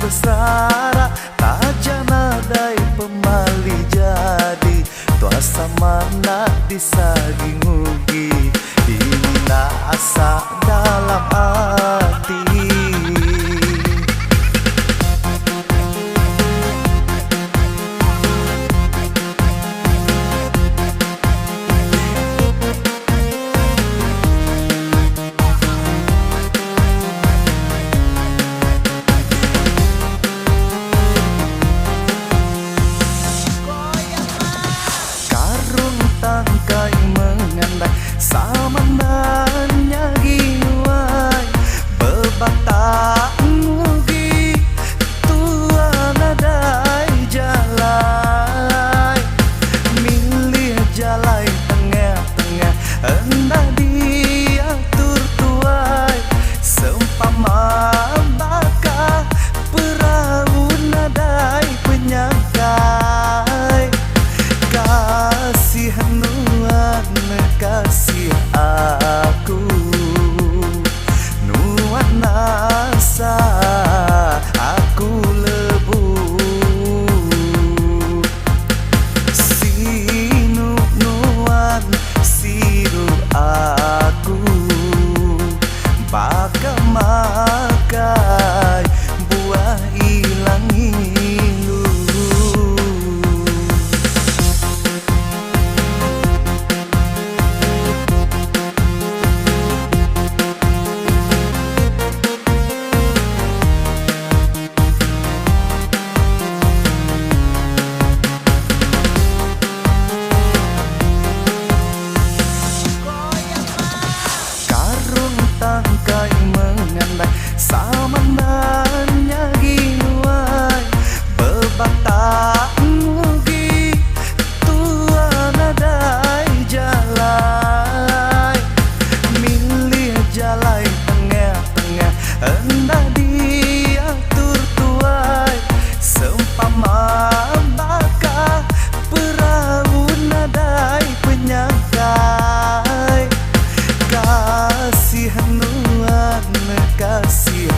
sesara tajana dai pemali jadi tuasa mana disagi ngugi dina asa dalam hati. Samananya ginuai bebata ngugi tuan adai jalai milih jalai tengah-tengah hendak diatur tuai sempama bakah perahu nadai penyangkai kasihan nuan kasih aku nuan nasa aku lebu sinu nuan siru aku bakal makai buah ilang ilu. Tangkai mengandai samananya ginuai bebata ngugi tuan adai jalai milih jalai tengah-tengah hendak diatur tuai sempama bakah perahu nadai penyangkai kasihan nuan kasih